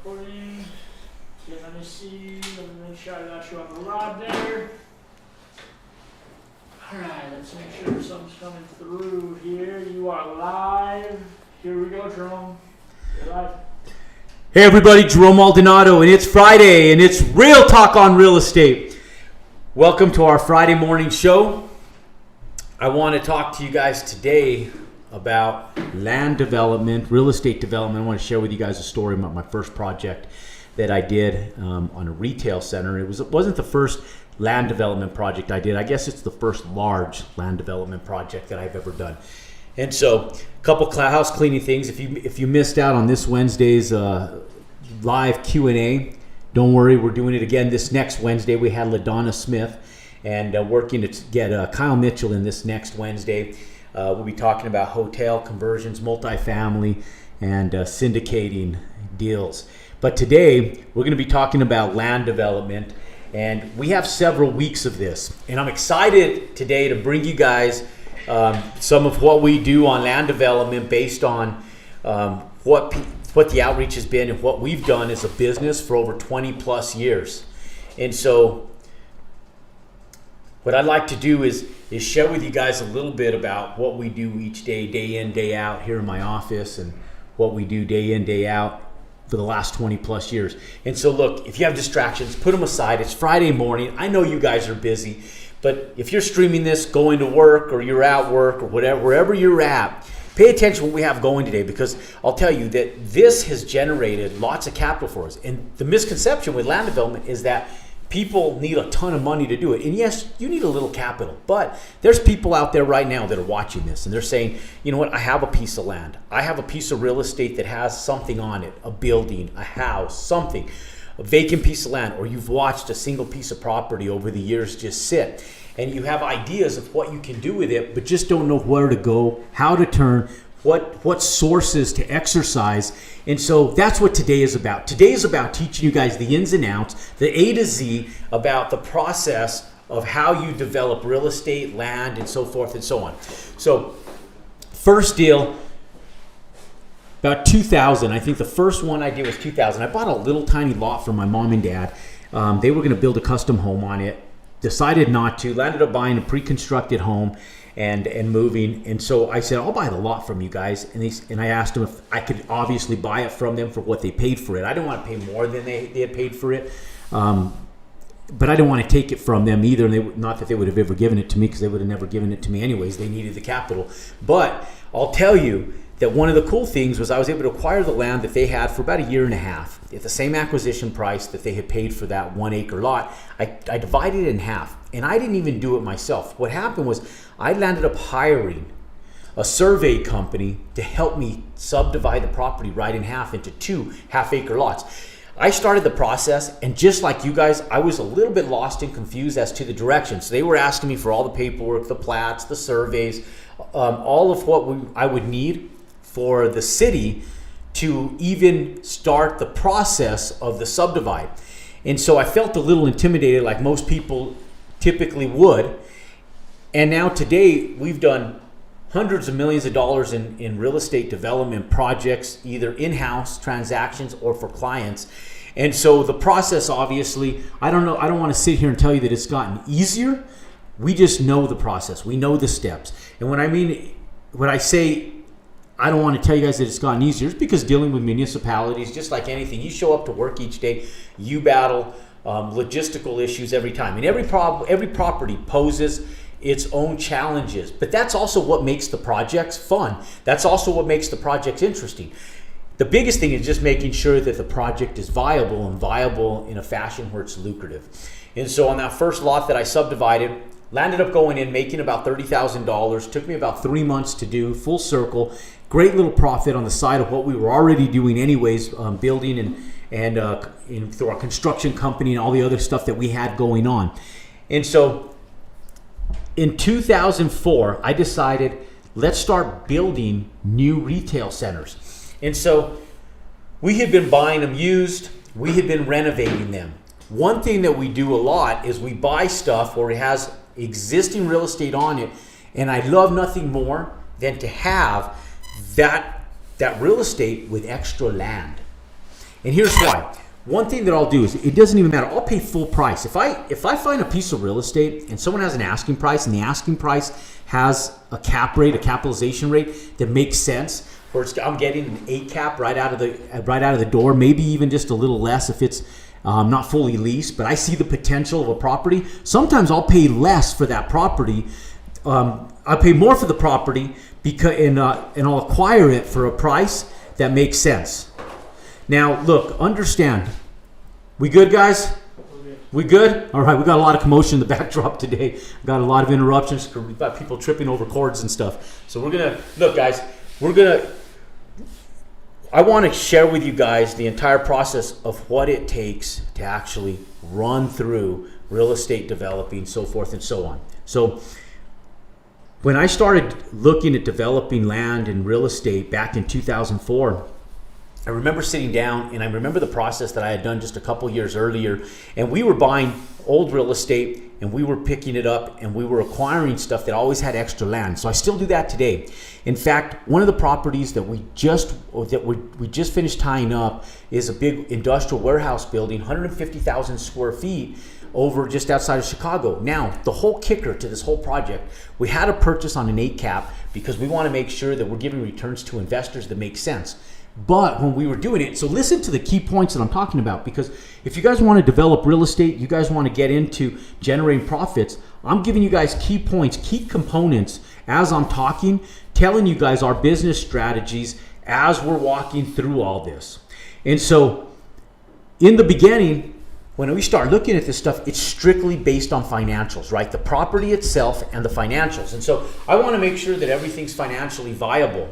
Recording. Okay, let me see. Let me make sure I got you on the rod there. Alright, let's make sure something's coming through here. You are live. Here we go, Jerome. You're live. Hey everybody, Jerome Maldonado, and it's Friday, and it's Real Talk on Real Estate. Welcome to our Friday morning show. I want to talk to you guys today about land development, real estate development. I want to share with you guys a story about my first project that I did on a retail center. It wasn't the first land development project I did. I guess it's the first large land development project that I've ever done. And so, a couple house cleaning things. If you missed out on this Wednesday's live Q&A, don't worry, we're doing it again this next Wednesday. We had LaDonna Smith and working to get Kyle Mitchell in this next Wednesday. We'll be talking about hotel conversions, multifamily, and syndicating deals. But today, we're going to be talking about land development, and we have several weeks of this. And I'm excited today to bring you guys some of what we do on land development based on what the outreach has been and what we've done as a business for over 20 plus years. And so what I'd like to do is share with you guys a little bit about what we do each day, day in, day out here in my office, and what we do day in, day out for the last 20 plus years. And so look, if you have distractions, put them aside. It's Friday morning. I know you guys are busy, but if you're streaming this, going to work, or you're at work, or whatever, wherever you're at, pay attention to what we have going today, because I'll tell you that this has generated lots of capital for us. And the misconception with land development is that people need a ton of money to do it. And yes, you need a little capital, but there's people out there right now that are watching this and they're saying, you know what, I have a piece of land. I have a piece of real estate that has something on it, a building, a house, something, a vacant piece of land, or you've watched a single piece of property over the years just sit, and you have ideas of what you can do with it, but just don't know where to go, how to turn, what sources to exercise. And so that's what today is about. Today is about teaching you guys the ins and outs, the A to Z, about the process of how you develop real estate, land, and so forth and so on. So first deal, about 2000. I think the first one I did was 2000. I bought a little tiny lot from my mom and dad. They were going to build a custom home on it. Decided not to. Landed up buying a pre-constructed home and moving. And so I said, I'll buy the lot from you guys. And I asked them if I could obviously buy it from them for what they paid for it. I didn't want to pay more than they had paid for it. But I didn't want to take it from them either. And not that they would have ever given it to me, because they would have never given it to me anyways. They needed the capital. But I'll tell you that one of the cool things was I was able to acquire the land that they had for about a year and a half at the same acquisition price that they had paid for that 1 acre lot. I divided it in half, and I didn't even do it myself. What happened was I landed up hiring a survey company to help me subdivide the property right in half into 2 half-acre lots. I started the process, and just like you guys, I was a little bit lost and confused as to the direction. So they were asking me for all the paperwork, the plats, the surveys, all of what I would need for the city to even start the process of the subdivide. And so I felt a little intimidated, like most people typically would. And now today we've done hundreds of millions of dollars in real estate development projects, either in-house transactions or for clients. And so the process, obviously, I don't want to sit here and tell you that it's gotten easier. We just know the process. We know the steps. And when I say I don't want to tell you guys that it's gotten easier, it's because dealing with municipalities, just like anything, you show up to work each day, you battle logistical issues every time. And every property poses its own challenges, but that's also what makes the projects fun. That's also what makes the projects interesting. The biggest thing is just making sure that the project is viable, and viable in a fashion where it's lucrative. And so on that first lot that I subdivided, landed up going in, making about $30,000. Took me about 3 months to do, full circle. Great little profit on the side of what we were already doing anyways, building and through our construction company and all the other stuff that we had going on. And so in 2004, I decided, let's start building new retail centers. And so we had been buying them used. We had been renovating them. One thing that we do a lot is we buy stuff where it has existing real estate on it, and I love nothing more than to have that real estate with extra land. And here's why. One thing that I'll do is, it doesn't even matter. I'll pay full price. If I find a piece of real estate and someone has an asking price, and the asking price has a cap rate, a capitalization rate that makes sense, where I'm getting an 8 cap right out of the door, maybe even just a little less if it's not fully leased, but I see the potential of a property. Sometimes I'll pay less for that property. I'll pay more for the property and I'll acquire it for a price that makes sense. Now, look, understand. We good, guys? We good? All right, we got a lot of commotion in the backdrop today. We got a lot of interruptions. We've got people tripping over cords and stuff. So look, guys, I want to share with you guys the entire process of what it takes to actually run through real estate developing, so forth and so on. So when I started looking at developing land and real estate back in 2004, I remember sitting down and I remember the process that I had done just a couple years earlier, and we were buying old real estate and we were picking it up and we were acquiring stuff that always had extra land. So I still do that today. In fact, one of the properties that we just finished tying up is a big industrial warehouse building, 150,000 square feet, over just outside of Chicago. Now, the whole kicker to this whole project, we had to purchase on an 8 cap because we want to make sure that we're giving returns to investors that make sense. But when we were doing it, so listen to the key points that I'm talking about, because if you guys want to develop real estate, you guys want to get into generating profits, I'm giving you guys key points, key components as I'm talking, telling you guys our business strategies as we're walking through all this. And so in the beginning, when we start looking at this stuff, it's strictly based on financials, right? The property itself and the financials. And so I want to make sure that everything's financially viable.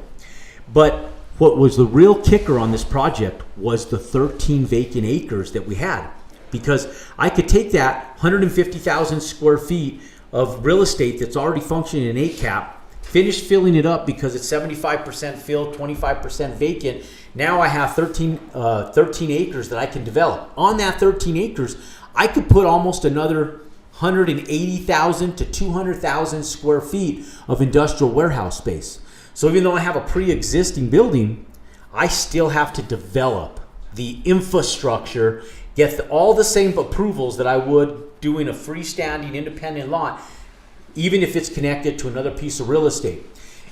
But what was the real kicker on this project was the 13 vacant acres that we had, because I could take that 150,000 square feet of real estate that's already functioning in 8 cap, finish filling it up because it's 75% filled, 25% vacant. Now I have 13 acres that I can develop. On that 13 acres, I could put almost another 180,000 to 200,000 square feet of industrial warehouse space. So even though I have a pre-existing building, I still have to develop the infrastructure, get all the same approvals that I would doing a freestanding independent lot, even if it's connected to another piece of real estate.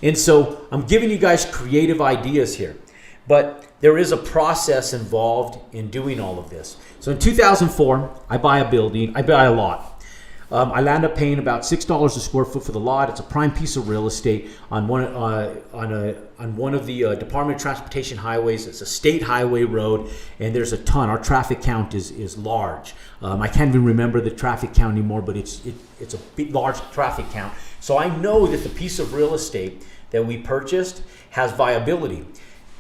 And so I'm giving you guys creative ideas here, but there is a process involved in doing all of this. So in 2004, I buy a lot. I land up paying about $6 a square foot for the lot. It's a prime piece of real estate on one of the Department of Transportation highways. It's a state highway road, and there's a ton. Our traffic count is large. I can't even remember the traffic count anymore, but it's a big, large traffic count. So I know that the piece of real estate that we purchased has viability.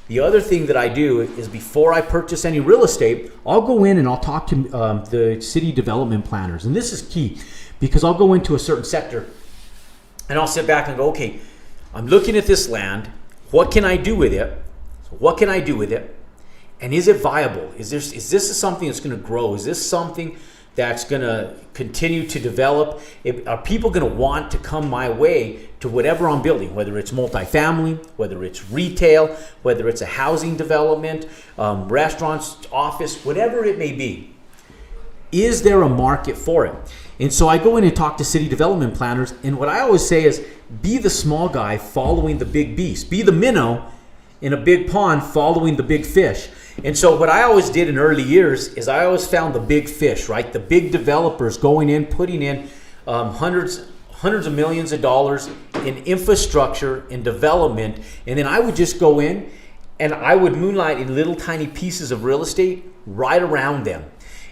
The other thing that I do is, before I purchase any real estate, I'll go in and I'll talk to the city development planners. And this is key, because I'll go into a certain sector and I'll sit back and go, okay, I'm looking at this land. What can I do with it? What can I do with it? And is it viable? Is this something that's going to grow? Is this something that's going to continue to develop? Are people going to want to come my way to whatever I'm building, whether it's multifamily, whether it's retail, whether it's a housing development, restaurants, office, whatever it may be? Is there a market for it? And so I go in and talk to city development planners, and what I always say is, be the small guy following the big beast. Be the minnow in a big pond following the big fish. And so what I always did in early years is I always found the big fish, right? The big developers going in, putting in hundreds of millions of dollars in infrastructure and development. And then I would just go in and I would moonlight in little tiny pieces of real estate right around them.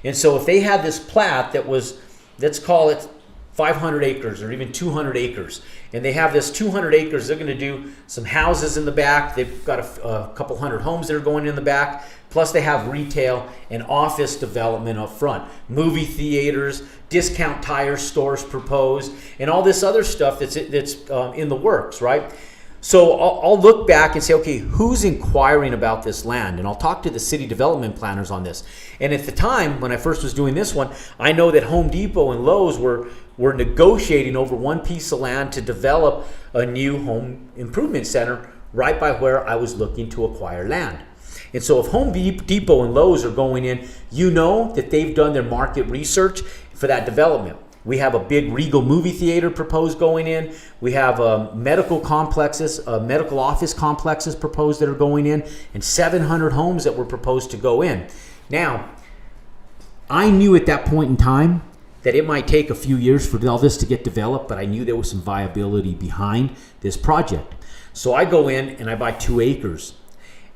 And so if they had this plat that was, let's call it 500 acres or even 200 acres, and they have this 200 acres, they're going to do some houses in the back. They've got a couple hundred homes that are going in the back. Plus they have retail and office development up front, movie theaters, discount tire stores proposed, and all this other stuff that's in the works, right? So I'll look back and say, okay, who's inquiring about this land? And I'll talk to the city development planners on this. And at the time, when I first was doing this one, I know that Home Depot and Lowe's were negotiating over one piece of land to develop a new home improvement center right by where I was looking to acquire land. And so if Home Depot and Lowe's are going in, you know that they've done their market research for that development. We have a big Regal movie theater proposed going in. We have medical complexes, medical office complexes proposed that are going in, and 700 homes that were proposed to go in. Now, I knew at that point in time that it might take a few years for all this to get developed, but I knew there was some viability behind this project. So I go in and I buy 2 acres.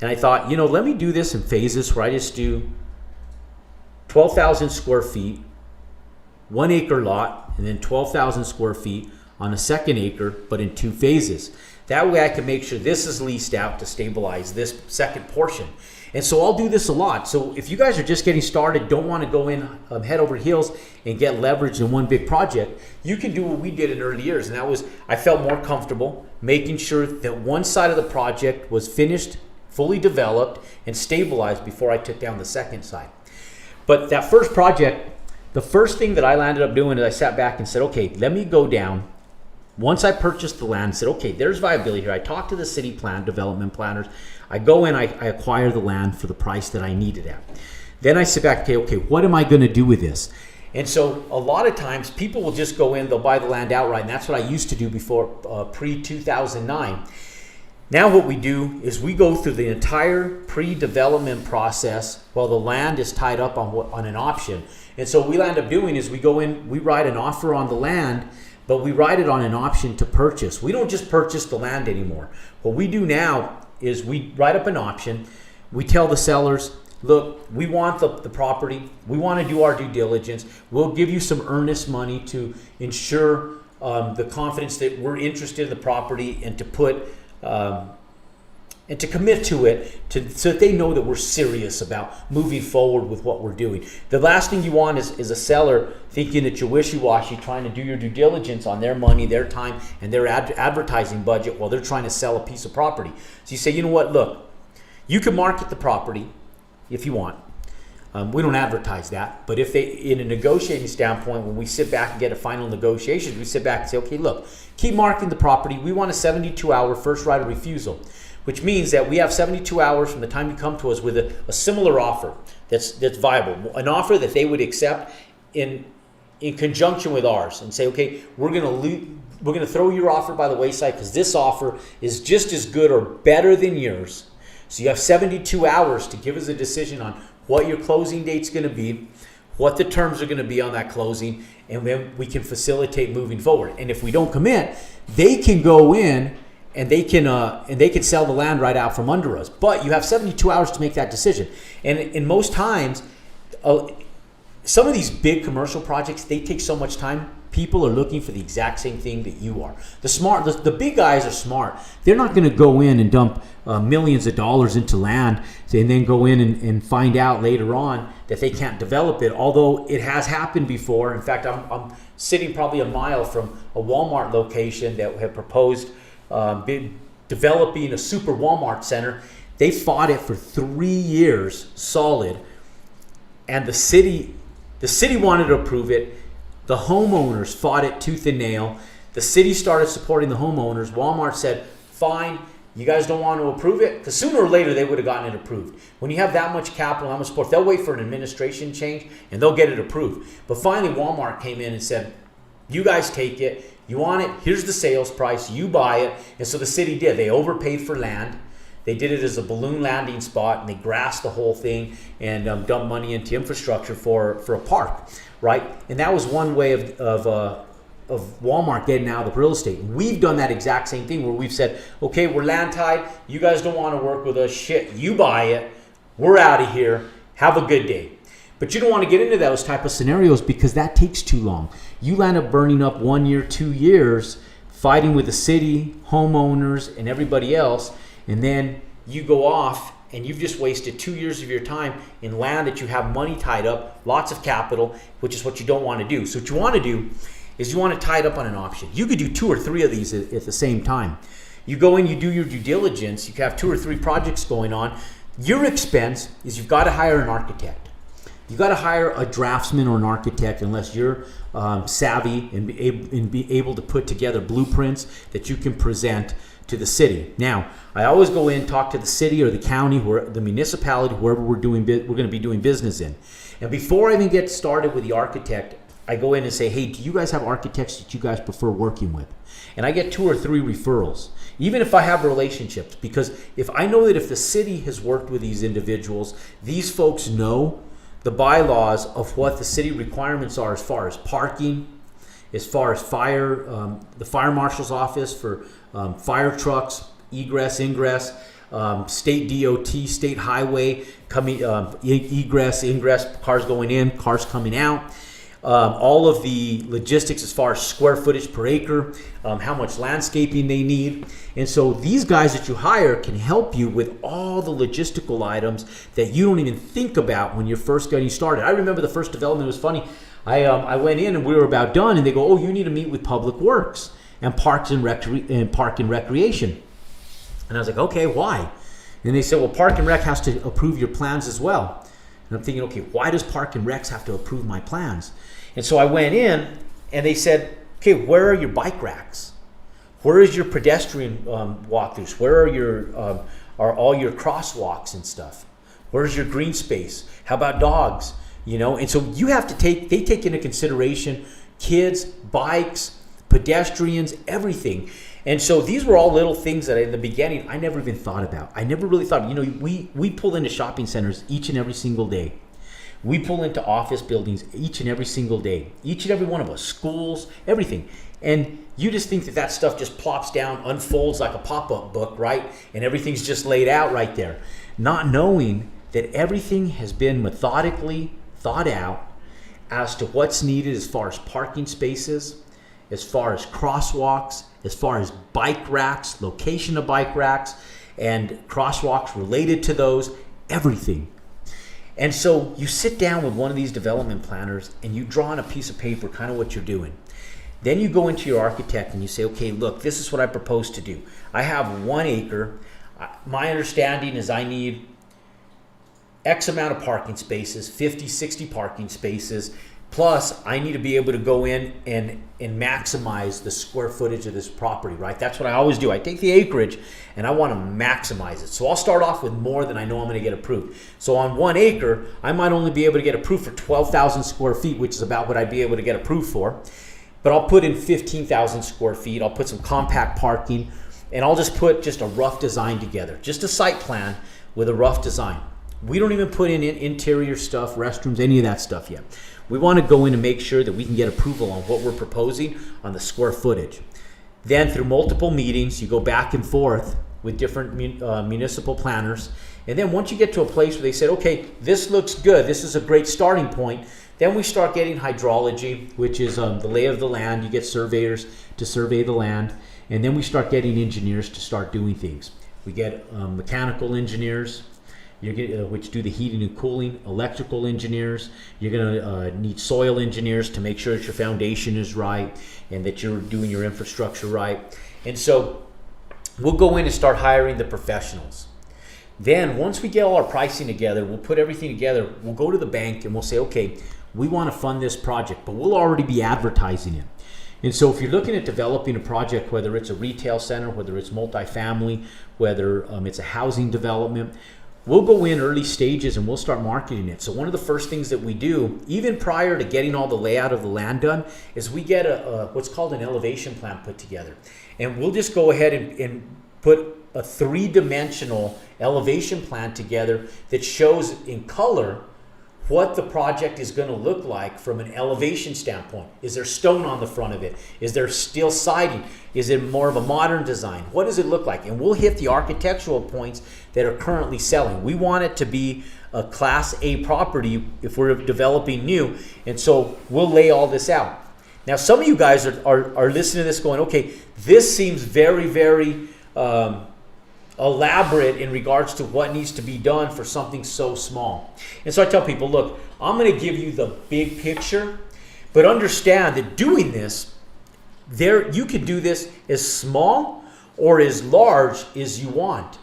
And I thought, let me do this in phases where I just do 12,000 square feet, 1 acre lot, and then 12,000 square feet on a 2nd acre, but in 2 phases. That way I can make sure this is leased out to stabilize this second portion. And so I'll do this a lot. So if you guys are just getting started, don't want to go in head over heels and get leverage in one big project, you can do what we did in early years. And that was, I felt more comfortable making sure that one side of the project was finished, fully developed, and stabilized before I took down the second side. But that first project, the first thing that I landed up doing is I sat back and said, okay, let me go down. Once I purchased the land, said, okay, there's viability here. I talked to the city development planners. I go in, I acquire the land for the price that I needed at. Then I sit back, okay, what am I going to do with this? And so a lot of times people will just go in, they'll buy the land outright, and that's what I used to do before pre-2009. Now what we do is we go through the entire pre-development process while the land is tied up on an option. And so what we end up doing is we go in, we write an offer on the land, but we write it on an option to purchase. We don't just purchase the land anymore. What we do now is we write up an option. We tell the sellers, look, we want the property. We want to do our due diligence. We'll give you some earnest money to ensure the confidence that we're interested in the property and to put and to commit to it so that they know that we're serious about moving forward with what we're doing. The last thing you want is a seller thinking that you're wishy-washy, trying to do your due diligence on their money, their time, and their advertising budget while they're trying to sell a piece of property. So you say, you know what, look, you can market the property if you want. We don't advertise that, but if they, in a negotiating standpoint, when we sit back and get a final negotiation, we sit back and say, okay, look, keep marketing the property. We want a 72-hour first right of refusal, which means that we have 72 hours from the time you come to us with a similar offer that's viable, an offer that they would accept in conjunction with ours, and say, okay, we're gonna throw your offer by the wayside because this offer is just as good or better than yours. So you have 72 hours to give us a decision on what your closing date's going to be, what the terms are going to be on that closing, and then we can facilitate moving forward. And if we don't commit, they can go in and they can sell the land right out from under us. But you have 72 hours to make that decision. And in most times, some of these big commercial projects, they take so much time. People are looking for the exact same thing that you are. The big guys are smart. They're not going to go in and dump millions of dollars into land and then go in and find out later on that they can't develop it, although it has happened before. In fact, I'm sitting probably a mile from a Walmart location that had proposed developing a super Walmart center. They fought it for 3 years solid, and the city wanted to approve it. The homeowners fought it tooth and nail. The city started supporting the homeowners. Walmart said, fine, you guys don't want to approve it? Because sooner or later they would have gotten it approved. When you have that much capital, that much support, they'll wait for an administration change and they'll get it approved. But finally Walmart came in and said, you guys take it. You want it? Here's the sales price. You buy it. And so the city did. They overpaid for land. They did it as a balloon landing spot, and they grassed the whole thing and dumped money into infrastructure for a park, right? And that was one way of Walmart getting out of the real estate. And we've done that exact same thing where we've said, okay, we're land tied. You guys don't want to work with us. Shit, you buy it. We're out of here. Have a good day. But you don't want to get into those type of scenarios because that takes too long. You land up burning up 1 year, 2 years, fighting with the city, homeowners, and everybody else. And then you go off and you've just wasted 2 years of your time in land that you have money tied up, lots of capital, which is what you don't want to do. So what you want to do is you want to tie it up on an option. You could do 2 or 3 of these at the same time. You go in, you do your due diligence, you have 2 or 3 projects going on. Your expense is you've got to hire an architect. You got to hire a draftsman or an architect unless you're savvy and be able to put together blueprints that you can present to the city. Now, I always go in, talk to the city or the county, or the municipality, wherever we're going to be doing business in. And before I even get started with the architect, I go in and say, hey, do you guys have architects that you guys prefer working with? And I get 2 or 3 referrals, even if I have relationships, because if I know that if the city has worked with these individuals, these folks know the bylaws of what the city requirements are as far as parking, as far as fire, the fire marshal's office for fire trucks, egress, ingress, state DOT, state highway, coming, egress, ingress, cars going in, cars coming out. All of the logistics as far as square footage per acre, how much landscaping they need. And so these guys that you hire can help you with all the logistical items that you don't even think about when you're first getting started. I remember the first development, it was funny. I went in and we were about done and they go, oh, you need to meet with Public Works and Parks and Park and Recreation. And I was like, okay, why? And they said, well, Park and Rec has to approve your plans as well. And I'm thinking, okay, why does Park and Recs have to approve my plans? And so I went in and they said, okay, where are your bike racks? Where is your pedestrian walkthroughs? Where are all your crosswalks and stuff? Where's your green space? How about dogs? You know, and so you have to they take into consideration kids, bikes, pedestrians, everything. And so these were all little things that in the beginning I never even thought about. I never really thought, you know, we pull into shopping centers each and every single day. We pull into office buildings each and every single day. Each and every one of us, schools, everything. And you just think that stuff just plops down, unfolds like a pop-up book, right? And everything's just laid out right there. Not knowing that everything has been methodically thought out as to what's needed as far as parking spaces, as far as crosswalks, as far as bike racks, location of bike racks, and crosswalks related to those, everything. And so you sit down with one of these development planners and you draw on a piece of paper kind of what you're doing. Then you go into your architect and you say, okay, look, this is what I propose to do. I have 1 acre. My understanding is I need X amount of parking spaces, 50, 60 parking spaces, plus I need to be able to go in and maximize the square footage of this property, right? That's what I always do. I take the acreage and I want to maximize it. So I'll start off with more than I know I'm going to get approved. So on 1 acre, I might only be able to get approved for 12,000 square feet, which is about what I'd be able to get approved for. But I'll put in 15,000 square feet. I'll put some compact parking and I'll just put just a rough design together, just a site plan with a rough design. We don't even put in interior stuff, restrooms, any of that stuff yet. We want to go in and make sure that we can get approval on what we're proposing on the square footage. Then through multiple meetings, you go back and forth with different municipal planners. And then once you get to a place where they said, okay, this looks good, this is a great starting point, then we start getting hydrology, which is the lay of the land. You get surveyors to survey the land. And then we start getting engineers to start doing things. We get mechanical engineers, which do the heating and cooling, electrical engineers. You're going to need soil engineers to make sure that your foundation is right and that you're doing your infrastructure right. And so we'll go in and start hiring the professionals. Then once we get all our pricing together, we'll put everything together, we'll go to the bank and we'll say, okay, we want to fund this project, but we'll already be advertising it. And so if you're looking at developing a project, whether it's a retail center, whether it's multifamily, whether it's a housing development, we'll go in early stages and we'll start marketing it. So one of the first things that we do, even prior to getting all the layout of the land done, is we get what's called an elevation plan put together. And we'll just go ahead and put a 3-dimensional elevation plan together that shows in color what the project is going to look like from an elevation standpoint. Is there stone on the front of it? Is there steel siding? Is it more of a modern design? What does it look like? And we'll hit the architectural points that are currently selling. We want it to be a Class A property if we're developing new, and so we'll lay all this out. Now, some of you guys are listening to this going, okay, this seems very, very elaborate in regards to what needs to be done for something so small. And so I tell people, look, I'm going to give you the big picture, but understand that doing this, you can do this as small or as large as you want.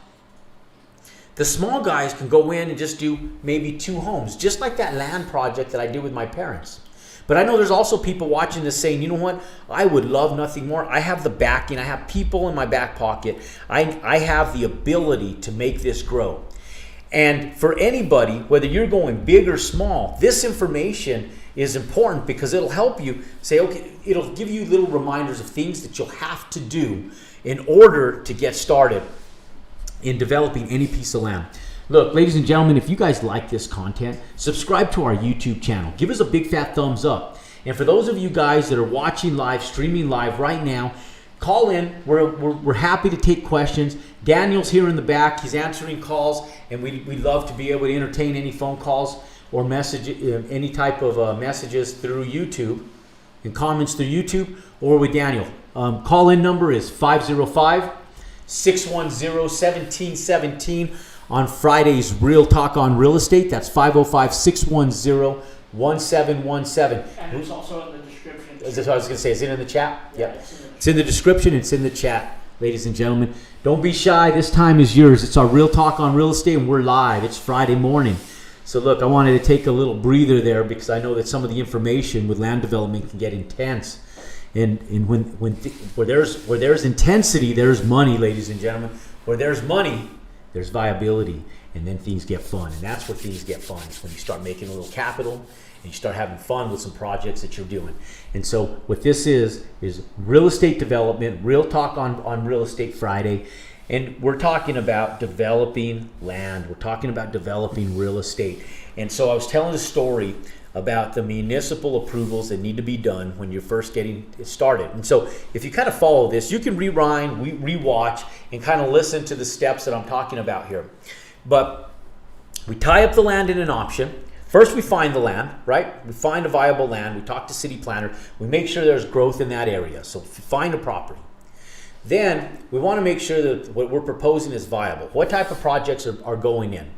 The small guys can go in and just do maybe 2 homes, just like that land project that I did with my parents. But I know there's also people watching this saying, you know what, I would love nothing more. I have the backing, I have people in my back pocket. I have the ability to make this grow. And for anybody, whether you're going big or small, this information is important because it'll help you say, okay, it'll give you little reminders of things that you'll have to do in order to get started in developing any piece of land. Look, ladies and gentlemen, if you guys like this content, subscribe to our YouTube channel. Give us a big fat thumbs up. And for those of you guys that are watching live, streaming live right now, call in. We're happy to take questions. Daniel's here in the back. He's answering calls, and we'd love to be able to entertain any phone calls or message, any type of messages through YouTube and comments through YouTube or with Daniel. Call-in number is 505-610-1717 on Friday's Real Talk on Real Estate. That's 505-610-1717. And it's also in the description. Is this what I was going to say? Is it in the chat? Yeah, Yep. It's in the description. It's in the chat, ladies and gentlemen. Don't be shy. This time is yours. It's our Real Talk on Real Estate, and we're live. It's Friday morning. So look, I wanted to take a little breather there because I know that some of the information with land development can get intense. And where there's intensity, there's money, ladies and gentlemen. Where there's money, there's viability, and then things get fun. And that's where things get fun. It's when you start making a little capital and you start having fun with some projects that you're doing. And so what this is real estate development, Real Talk on Real Estate Friday. And we're talking about developing land. We're talking about developing real estate. And so I was telling a story about the municipal approvals that need to be done when you're first getting started. And so if you kind of follow this, you can rewind, rewatch, and kind of listen to the steps that I'm talking about here. But we tie up the land in an option. First, we find the land, right? We find a viable land. We talk to city planner. We make sure there's growth in that area. So find a property. Then we want to make sure that what we're proposing is viable. What type of projects are going in?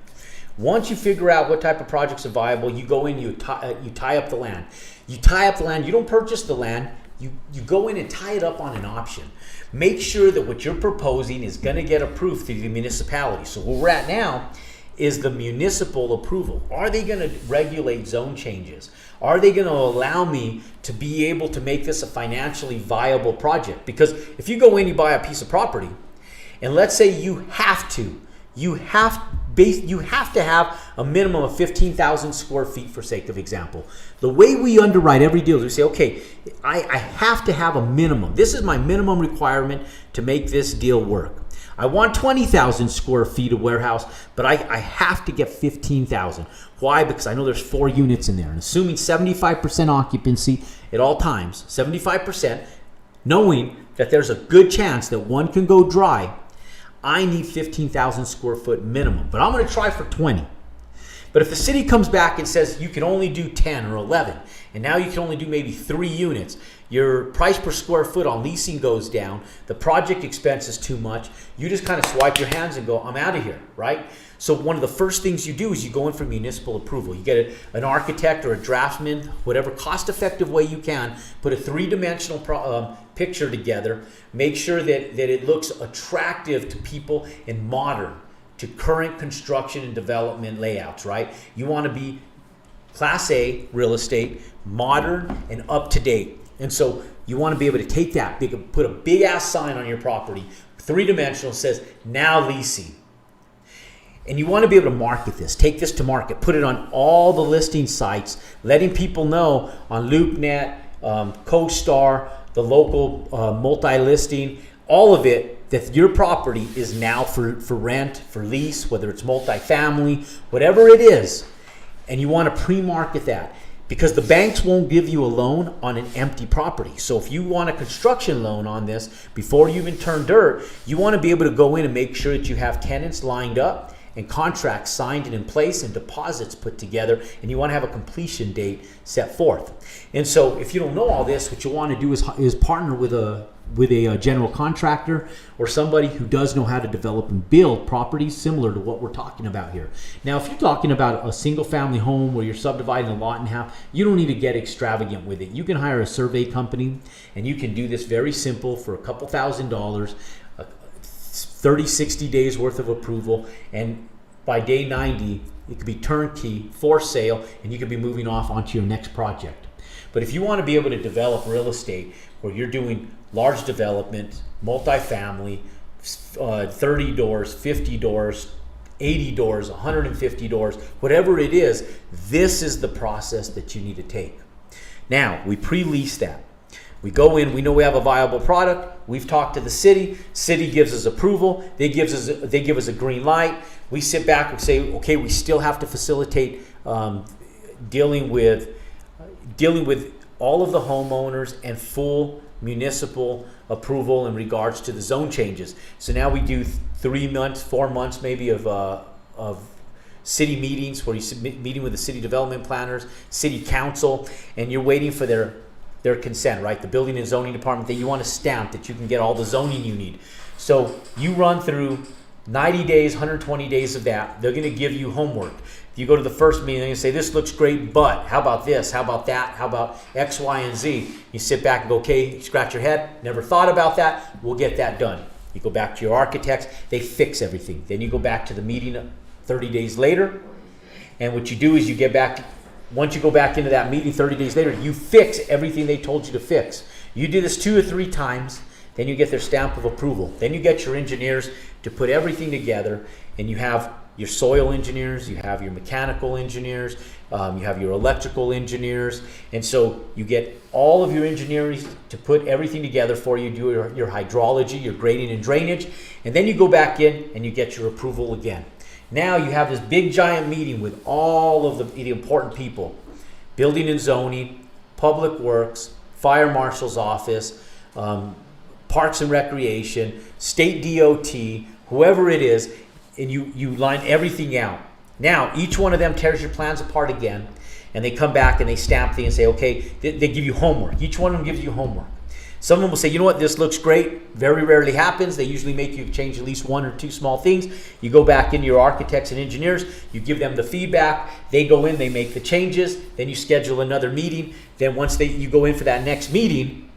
Once you figure out what type of projects are viable, you go in, you tie up the land. You tie up the land, you don't purchase the land, you go in and tie it up on an option. Make sure that what you're proposing is going to get approved through the municipality. So where we're at now is the municipal approval. Are they going to regulate zone changes? Are they going to allow me to be able to make this a financially viable project? Because if you go in, you buy a piece of property, and let's say you have to have a minimum of 15,000 square feet for sake of example. The way we underwrite every deal is we say, okay, I have to have a minimum. This is my minimum requirement to make this deal work. I want 20,000 square feet of warehouse, but I have to get 15,000. Why? Because I know there's 4 units in there. And assuming 75% occupancy at all times, 75%, knowing that there's a good chance that one can go dry, I need 15,000 square foot minimum. But I'm going to try for 20. But if the city comes back and says you can only do 10 or 11, and now you can only do maybe 3 units, your price per square foot on leasing goes down, the project expense is too much, you just kind of swipe your hands and go, I'm out of here, right? So one of the first things you do is you go in for municipal approval. You get an architect or a draftsman, whatever cost-effective way you can, put a 3-dimensional picture together, make sure that it looks attractive to people and modern, to current construction and development layouts, right? You want to be Class A real estate, modern and up to date. And so you want to be able to take that, put a big ass sign on your property, 3-dimensional, says now leasing. And you want to be able to market this, take this to market, put it on all the listing sites, letting people know on LoopNet, CoStar, the local multi-listing, all of it, that your property is now for rent, for lease, whether it's multifamily, whatever it is. And you want to pre-market that because the banks won't give you a loan on an empty property. So if you want a construction loan on this before you even turn dirt, you want to be able to go in and make sure that you have tenants lined up and contracts signed and in place and deposits put together, and you want to have a completion date set forth. And so if you don't know all this, what you want to do is partner with a general contractor or somebody who does know how to develop and build properties similar to what we're talking about here. Now, if you're talking about a single family home where you're subdividing a lot in half, you don't need to get extravagant with it. You can hire a survey company and you can do this very simple for a couple $1,000, 30, 60 days worth of approval, and by day 90, it could be turnkey, for sale, and you could be moving off onto your next project. But if you want to be able to develop real estate where you're doing large development, multifamily, 30 doors, 50 doors, 80 doors, 150 doors, whatever it is, this is the process that you need to take. Now, we pre-lease that. We go in, we know we have a viable product, we've talked to the city gives us approval, they give us a green light. We sit back and say, okay, we still have to facilitate dealing with all of the homeowners and full municipal approval in regards to the zone changes. So now we do 3 months, 4 months maybe of city meetings where you're meeting with the city development planners, city council, and you're waiting for their consent, right? The building and zoning department, that you want to stamp that you can get all the zoning you need. So you run through 90 days, 120 days of that. They're going to give you homework. If you go to the first meeting and you say, this looks great, but how about this? How about that? How about X, Y, and Z? You sit back and go, okay, you scratch your head. Never thought about that. We'll get that done. You go back to your architects. They fix everything. Then you go back to the meeting 30 days later. And what you do is you get back, once you go back into that meeting 30 days later, you fix everything they told you to fix. You do this 2 or 3 times, then you get their stamp of approval. Then you get your engineers to put everything together, and you have your soil engineers, you have your mechanical engineers, you have your electrical engineers, and so you get all of your engineers to put everything together for you, do your hydrology, your grading and drainage, and then you go back in and you get your approval again. Now you have this big giant meeting with all of the important people: building and zoning, public works, fire marshal's office, parks and recreation, state DOT, whoever it is, and you line everything out. Now each one of them tears your plans apart again, and they come back and they stamp things and say, okay, they give you homework. Each one of them gives you homework. Some of them will say, you know what, this looks great. Very rarely happens. They usually make you change at least 1 or 2 small things. You go back into your architects and engineers, you give them the feedback, they go in, they make the changes, then you schedule another meeting. Then once you go in for that next meeting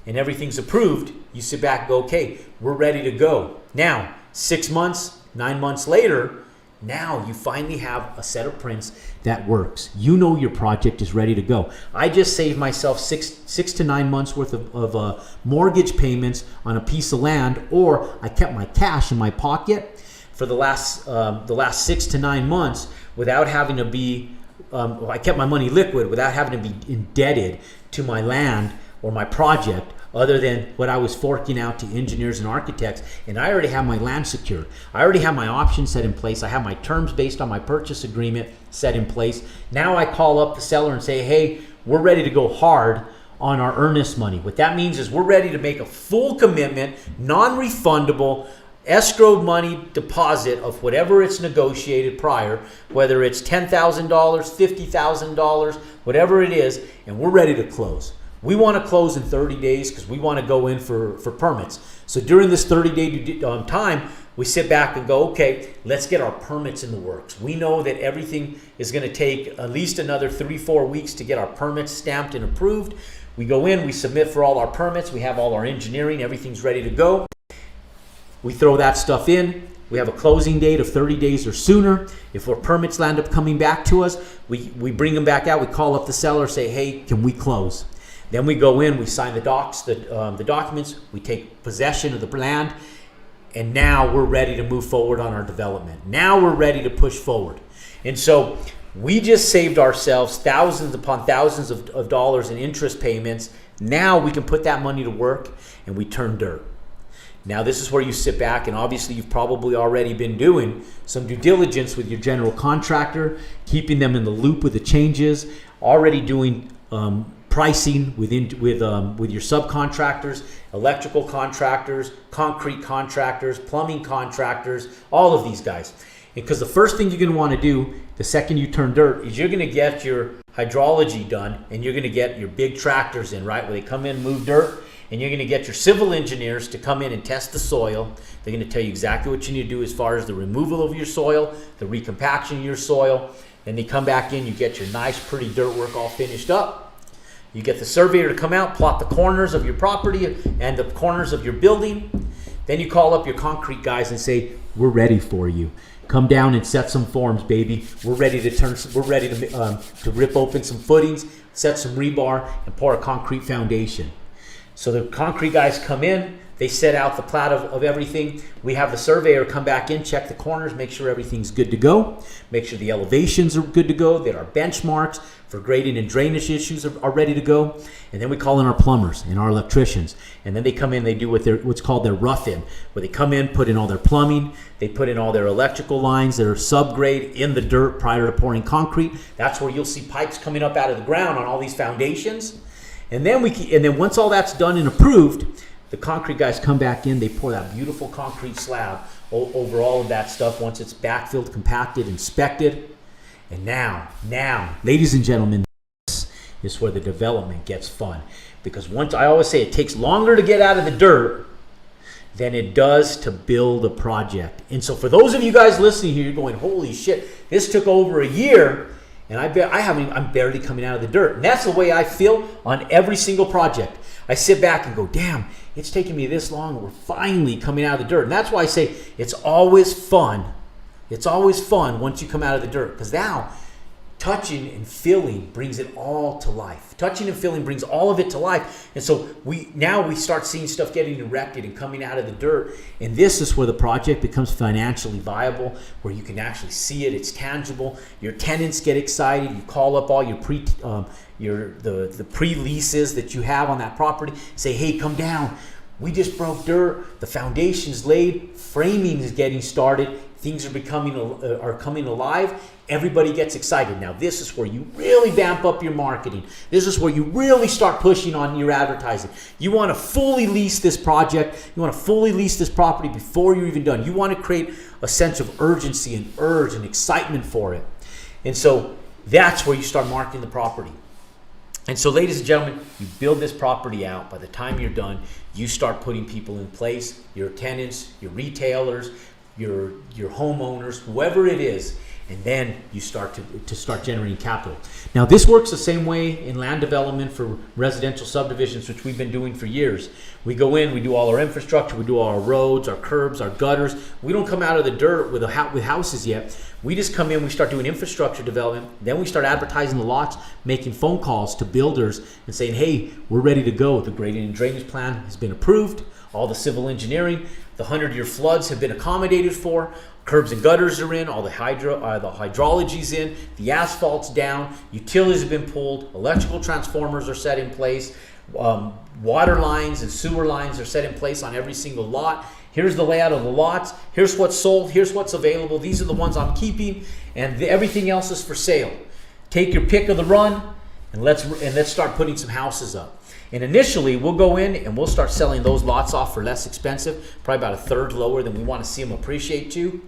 and everything's approved, you sit back and go, okay, we're ready to go. Now, 6 months, 9 months later, now you finally have a set of prints that works. You know your project is ready to go. I just saved myself six to 9 months worth of mortgage payments on a piece of land, or I kept my cash in my pocket for the last 6 to 9 months without having to be, I kept my money liquid without having to be indebted to my land or my project, other than what I was forking out to engineers and architects. And I already have my land secured. I already have my options set in place. I have my terms based on my purchase agreement set in place. Now I call up the seller and say, hey, we're ready to go hard on our earnest money. What that means is we're ready to make a full commitment, non-refundable, escrowed money deposit of whatever it's negotiated prior, whether it's $10,000, $50,000, whatever it is, and we're ready to close. We want to close in 30 days because we want to go in for permits. So during this 30-day time, we sit back and go, okay, let's get our permits in the works. We know that everything is going to take at least another 3-4 weeks to get our permits stamped and approved. We go in, we submit for all our permits, we have all our engineering, everything's ready to go. We throw that stuff in. We have a closing date of 30 days or sooner. If our permits land up coming back to us, we bring them back out. We call up the seller, say, hey, can we close? Then we go in, we sign the documents, we take possession of the land, and now we're ready to move forward on our development. Now we're ready to push forward. And so we just saved ourselves thousands upon thousands of dollars in interest payments. Now we can put that money to work and we turn dirt. Now this is where you sit back, and obviously you've probably already been doing some due diligence with your general contractor, keeping them in the loop with the changes, already doing pricing with your subcontractors, electrical contractors, concrete contractors, plumbing contractors, all of these guys. Because the first thing you're going to want to do the second you turn dirt is you're going to get your hydrology done, and you're going to get your big tractors in, right, where they come in and move dirt, and you're going to get your civil engineers to come in and test the soil. They're going to tell you exactly what you need to do as far as the removal of your soil, the recompaction of your soil. Then they come back in, you get your nice pretty dirt work all finished up. You get the surveyor to come out, plot the corners of your property and the corners of your building. Then you call up your concrete guys and say, we're ready for you. come down and set some forms, baby. We're ready to rip open some footings, set some rebar, and pour a concrete foundation. So the concrete guys come in, they set out the plat of everything. We have the surveyor come back in, check the corners, make sure everything's good to go, make sure the elevations are good to go, that our benchmarks for grading and drainage issues are ready to go. And then we call in our plumbers and our electricians. And then they come in, they do what's called their rough-in, where they come in, put in all their plumbing, they put in all their electrical lines that are subgrade in the dirt prior to pouring concrete. That's where you'll see pipes coming up out of the ground on all these foundations. And then once all that's done and approved, the concrete guys come back in, they pour that beautiful concrete slab over all of that stuff once it's backfilled, compacted, inspected. And now, ladies and gentlemen, this is where the development gets fun. Because I always say it takes longer to get out of the dirt than it does to build a project. And so for those of you guys listening here, you're going, holy shit, this took over a year, and I'm barely coming out of the dirt. And that's the way I feel on every single project. I sit back and go, damn, it's taking me this long, and we're finally coming out of the dirt. And that's why I say it's always fun. It's always fun once you come out of the dirt, because now touching and feeling brings it all to life. Touching and feeling brings all of it to life. And so we start seeing stuff getting erected and coming out of the dirt. And this is where the project becomes financially viable, where you can actually see it, it's tangible. Your tenants get excited. You call up all your the pre-leases that you have on that property. Say, hey, come down. We just broke dirt. The foundation's laid. Framing is getting started. Things are coming alive. Everybody gets excited. Now, this is where you really vamp up your marketing. This is where you really start pushing on your advertising. You want to fully lease this project. You want to fully lease this property before you're even done. You want to create a sense of urgency and urge and excitement for it. And so that's where you start marketing the property. And so, ladies and gentlemen, you build this property out. By the time you're done, you start putting people in place, your tenants, your retailers, your homeowners, whoever it is, and then you start to start generating capital. Now, this works the same way in land development for residential subdivisions, which we've been doing for years. We go in, we do all our infrastructure, we do all our roads, our curbs, our gutters. We don't come out of the dirt with houses yet. We just come in, we start doing infrastructure development, then we start advertising the lots, making phone calls to builders and saying, hey, we're ready to go. The grading and drainage plan has been approved, all the civil engineering, the 100-year floods have been accommodated for, curbs and gutters are in, all the hydrology's in, the asphalt's down, utilities have been pulled, electrical transformers are set in place, water lines and sewer lines are set in place on every single lot. Here's the layout of the lots. Here's what's sold. Here's what's available. These are the ones I'm keeping, and everything else is for sale. Take your pick of the run, and let's start putting some houses up. And initially, we'll go in and we'll start selling those lots off for less expensive, probably about a third lower than we want to see them appreciate to.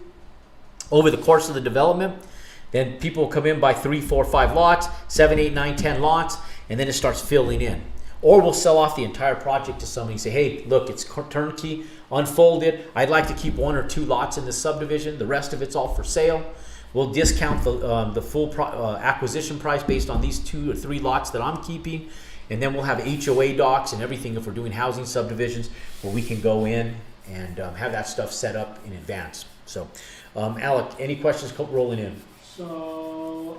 Over the course of the development, then people will come in, buy 3, 4, 5 lots, 7, 8, 9, 10 lots, and then it starts filling in. Or we'll sell off the entire project to somebody and say, hey, look, it's turnkey, unfolded. I'd like to keep 1 or 2 lots in this subdivision. The rest of it's all for sale. We'll discount the full acquisition price based on these 2 or 3 lots that I'm keeping. And then we'll have HOA docs and everything if we're doing housing subdivisions where we can go in and have that stuff set up in advance. So, Alec, any questions rolling in? So,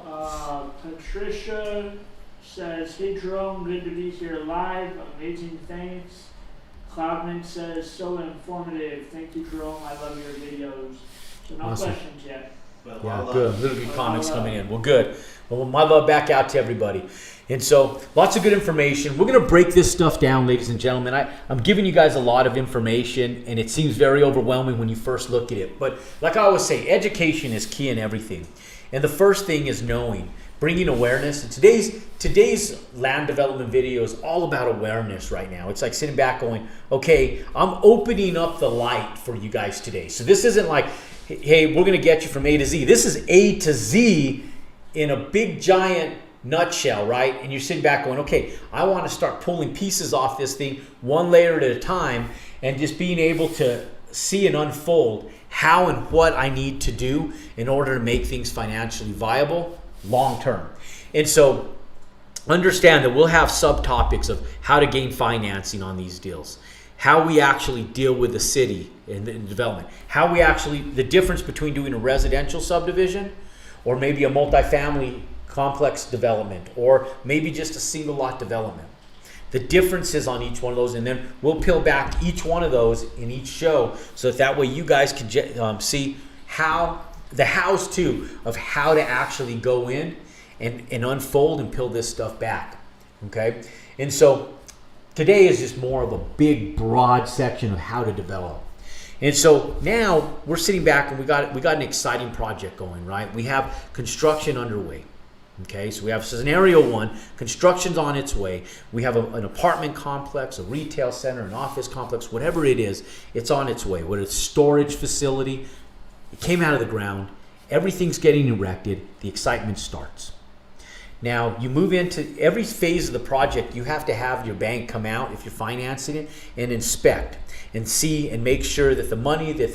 Patricia says, hey Jerome, good to be here live. Amazing, thanks. Cloudman says, so informative. Thank you, Jerome. I love your videos. So no Awesome. Questions yet. Yeah, good. Little bit comments coming in. Well, good. Well, my love back out to everybody. And so, lots of good information. We're going to break this stuff down, ladies and gentlemen. I'm giving you guys a lot of information, and it seems very overwhelming when you first look at it. But like I always say, education is key in everything. And the first thing is knowing, bringing awareness. And today's land development video is all about awareness right now. It's like sitting back going, okay, I'm opening up the light for you guys today. So this isn't like, hey, we're going to get you from A to Z. This is A to Z in a big, giant nutshell, right? And you're sitting back going, okay, I want to start pulling pieces off this thing one layer at a time and just being able to see and unfold how and what I need to do in order to make things financially viable long term. And so understand that we'll have subtopics of how to gain financing on these deals, how we actually deal with the city in the development. How we actually, the difference between doing a residential subdivision or maybe a multifamily complex development or maybe just a single lot development. The differences on each one of those, and then we'll peel back each one of those in each show so that way you guys can see how, the hows to of how to actually go in and unfold and peel this stuff back, okay? And so today is just more of a big, broad section of how to develop. And so now we're sitting back and we got an exciting project going, right? We have construction underway. Okay, so we have scenario one, construction's on its way. We have an apartment complex, a retail center, an office complex, whatever it is, it's on its way. Whether it's storage facility, it came out of the ground, everything's getting erected, the excitement starts. Now, you move into every phase of the project, you have to have your bank come out if you're financing it and inspect and see and make sure that the money that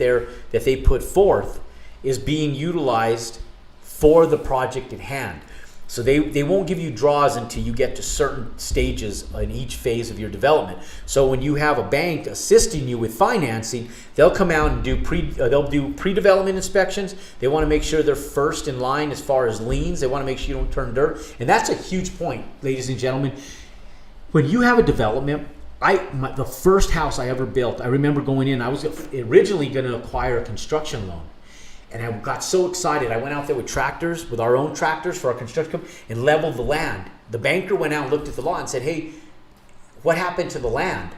they put forth is being utilized for the project at hand. So they won't give you draws until you get to certain stages in each phase of your development. So when you have a bank assisting you with financing, they'll come out and do pre-development inspections. They want to make sure they're first in line as far as liens. They want to make sure you don't turn dirt. And that's a huge point, ladies and gentlemen. When you have a development, the first house I ever built, I remember going in, I was originally going to acquire a construction loan. And I got so excited. I went out there with tractors, with our own tractors for our construction company, and leveled the land. The banker went out and looked at the law and said, "Hey, what happened to the land?"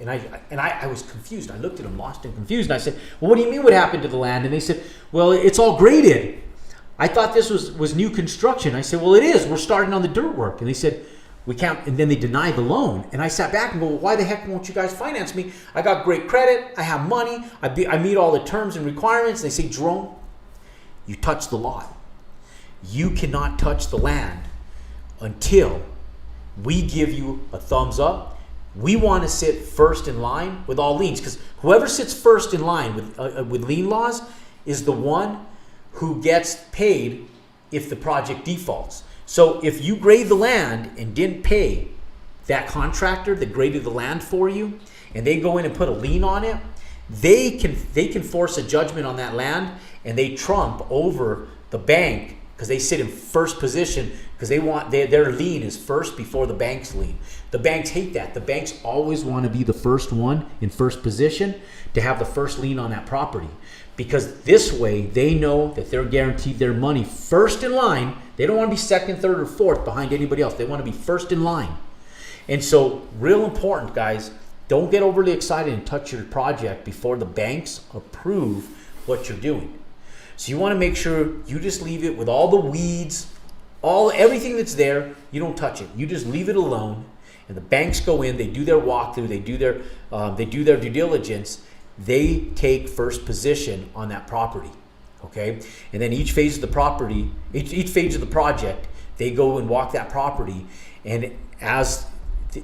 And I was confused. I looked at them, lost and confused. And I said, "Well, what do you mean what happened to the land?" And they said, "Well, it's all graded." I thought this was new construction. I said, "Well, it is. We're starting on the dirt work." And they said, "We can't," and then they denied the loan. And I sat back and go, "Well, why the heck won't you guys finance me? I got great credit. I have money. I meet all the terms and requirements." And they say, "Jerome, you touch the lot. You cannot touch the land until we give you a thumbs up. We want to sit first in line with all liens, because whoever sits first in line with lien laws is the one who gets paid if the project defaults. So if you grade the land and didn't pay that contractor that graded the land for you, and they go in and put a lien on it, they can force a judgment on that land, and they trump over the bank because they sit in first position because they want their lien is first before the bank's lien. The banks hate that. The banks always want to be the first one in first position to have the first lien on that property, because this way they know that they're guaranteed their money first in line. They don't want to be second, third, or fourth behind anybody else. They want to be first in line. And so, real important, guys, don't get overly excited and touch your project before the banks approve what you're doing. So you want to make sure you just leave it with all the weeds, everything that's there. You don't touch it. You just leave it alone. And the banks go in. They do their walkthrough. They do their due diligence. They take first position on that property. Okay, and then each phase of the property, each phase of the project, they go and walk that property, and as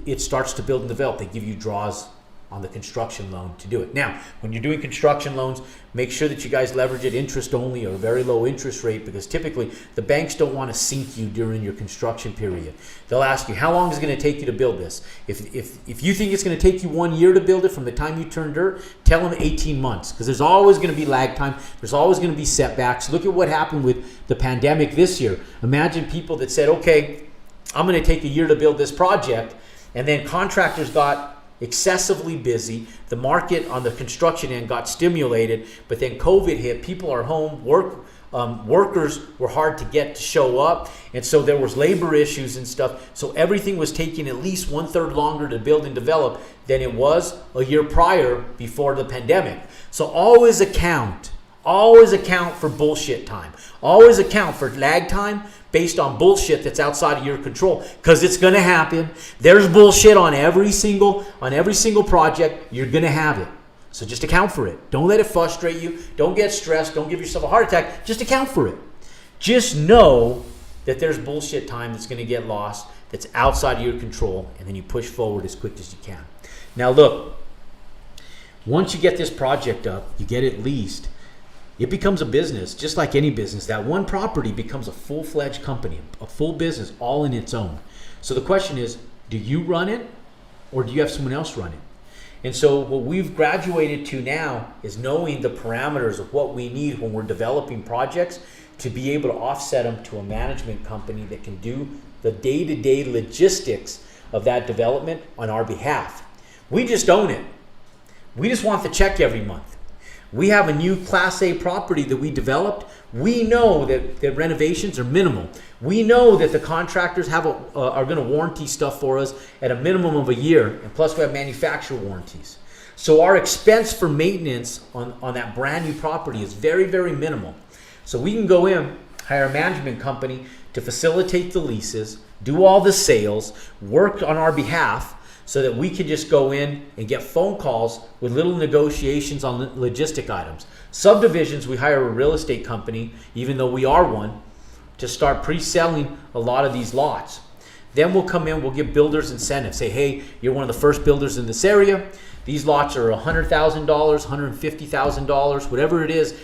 it starts to build and develop, they give you draws on the construction loan to do it. Now, when you're doing construction loans, make sure that you guys leverage it interest only or a very low interest rate, because typically the banks don't want to sink you during your construction period. They'll ask you, how long is it going to take you to build this? If you think it's going to take you 1 year to build it from the time you turn dirt, tell them 18 months, because there's always going to be lag time. There's always going to be setbacks. Look at what happened with the pandemic this year. Imagine people that said, okay, I'm going to take a year to build this project, and then contractors got excessively busy. The market on the construction end got stimulated, but then COVID hit. People are home. Workers were hard to get to show up, and so there was labor issues and stuff. So everything was taking at least 1/3 longer to build and develop than it was a year prior before the pandemic. So always account for bullshit time. Always account for lag time based on bullshit that's outside of your control, because it's going to happen. There's bullshit on every single project. You're going to have it. So just account for it. Don't let it frustrate you. Don't get stressed. Don't give yourself a heart attack. Just account for it. Just know that there's bullshit time that's going to get lost, that's outside of your control, and then you push forward as quick as you can. Now look, once you get this project up, you get it leased, it becomes a business, just like any business. That one property becomes a full-fledged company, a full business, all in its own. So the question is, do you run it, or do you have someone else run it? And so what we've graduated to now is knowing the parameters of what we need when we're developing projects to be able to offset them to a management company that can do the day-to-day logistics of that development on our behalf. We just own it. We just want the check every month. We have a new Class A property that we developed. We know that the renovations are minimal. We know that the contractors are going to warranty stuff for us at a minimum of a year, and plus we have manufacturer warranties. So our expense for maintenance on that brand new property is very, very minimal. So we can go in, hire a management company to facilitate the leases, do all the sales, work on our behalf, so that we can just go in and get phone calls with little negotiations on logistic items. Subdivisions, we hire a real estate company, even though we are one, to start pre-selling a lot of these lots. Then we'll come in, we'll give builders incentives. Say, hey, you're one of the first builders in this area. These lots are $100,000, $150,000, whatever it is.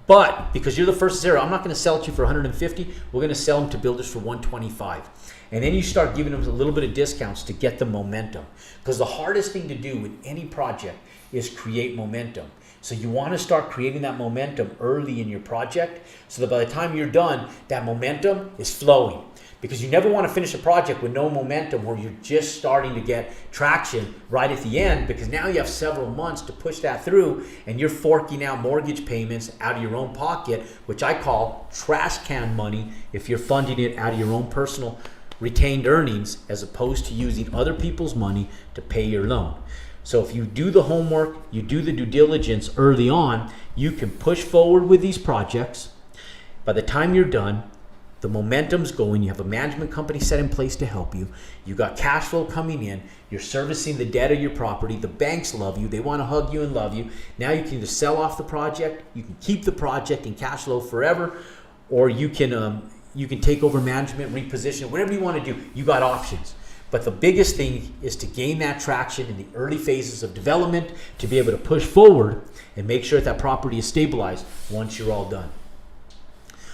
But because you're the first in this area, I'm not going to sell it to you for 150. We're going to sell them to builders for 125. And then you start giving them a little bit of discounts to get the momentum. Because the hardest thing to do with any project is create momentum. So you want to start creating that momentum early in your project so that by the time you're done, that momentum is flowing. Because you never want to finish a project with no momentum where you're just starting to get traction right at the end, because now you have several months to push that through and you're forking out mortgage payments out of your own pocket, which I call trash can money if you're funding it out of your own personal retained earnings as opposed to using other people's money to pay your loan. So if you do the homework, you do the due diligence early on, you can push forward with these projects. By the time you're done, the momentum's going, you have a management company set in place to help you, you got cash flow coming in, you're servicing the debt of your property, the banks love you, they want to hug you and love you. Now you can either sell off the project, you can keep the project in cash flow forever, or you can take over management, reposition, whatever you want to do. You got options. But the biggest thing is to gain that traction in the early phases of development to be able to push forward and make sure that property is stabilized once you're all done.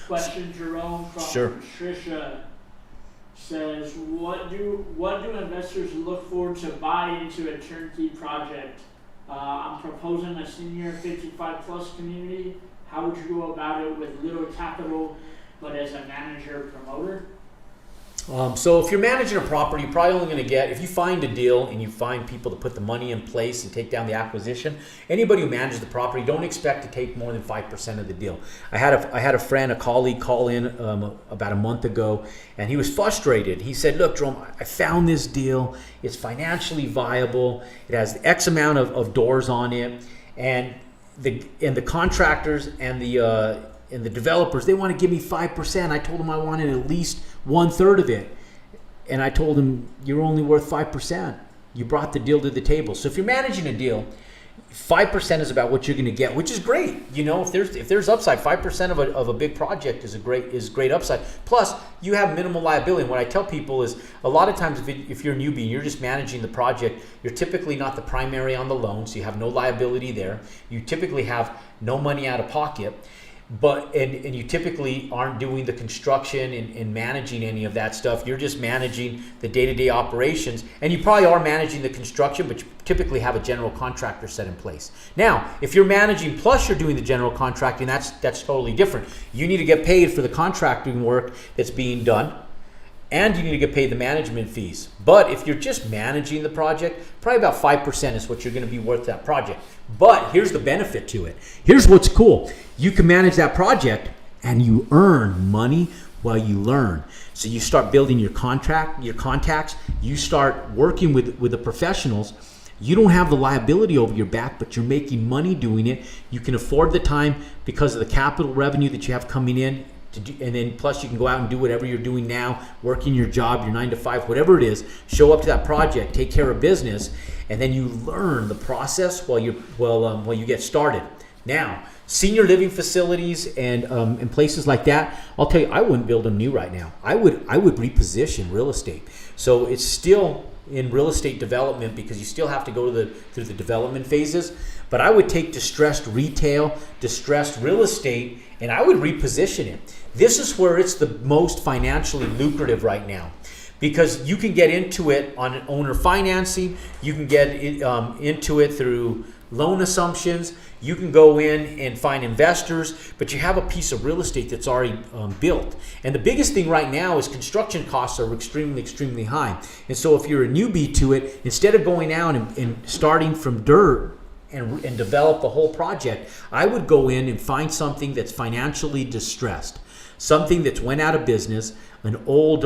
Question, Jerome, from Patricia says, what do investors look for to buy into a turnkey project? I'm proposing a senior 55 plus community. How would you go about it with little capital, but as a manager promoter? So if you're managing a property, you're probably only going to get, if you find a deal and you find people to put the money in place and take down the acquisition, anybody who manages the property, don't expect to take more than 5% of the deal. I had a friend, a colleague call in about a month ago, and he was frustrated. He said, look, Jerome, I found this deal. It's financially viable. It has X amount of doors on it. And the contractors and the developers, they want to give me 5%. I told them I wanted at least 1/3 of it. And I told them, you're only worth 5%. You brought the deal to the table. So if you're managing a deal, 5% is about what you're going to get, which is great. You know, if there's upside, 5% of a big project is great upside. Plus, you have minimal liability. And what I tell people is, a lot of times if you're a newbie and you're just managing the project, you're typically not the primary on the loan, so you have no liability there. You typically have no money out of pocket. But and you typically aren't doing the construction and managing any of that stuff. You're just managing the day-to-day operations, and you probably are managing the construction, but you typically have a general contractor set in place. Now, if you're managing plus you're doing the general contracting, that's totally different. You need to get paid for the contracting work that's being done, and you need to get paid the management fees. But if you're just managing the project, probably about 5% is what you're going to be worth that project. But here's the benefit to it. Here's what's cool. You can manage that project and you earn money while you learn. So you start building your contacts, you start working with the professionals. You don't have the liability over your back, but you're making money doing it. You can afford the time because of the capital revenue that you have coming in. And then plus you can go out and do whatever you're doing now, working your job, your 9 to 5, whatever it is, show up to that project, take care of business, and then you learn the process while you get started. Now, senior living facilities and places like that, I'll tell you, I wouldn't build them new right now. I would reposition real estate. So it's still in real estate development because you still have to go through the development phases. But I would take distressed retail, distressed real estate, and I would reposition it. This is where it's the most financially lucrative right now, because you can get into it on owner financing. You can get into it through loan assumptions. You can go in and find investors, but you have a piece of real estate that's already built. And the biggest thing right now is construction costs are extremely high. And so if you're a newbie to it, instead of going out and starting from dirt and develop the whole project, I would go in and find something that's financially distressed, something that's went out of business. An old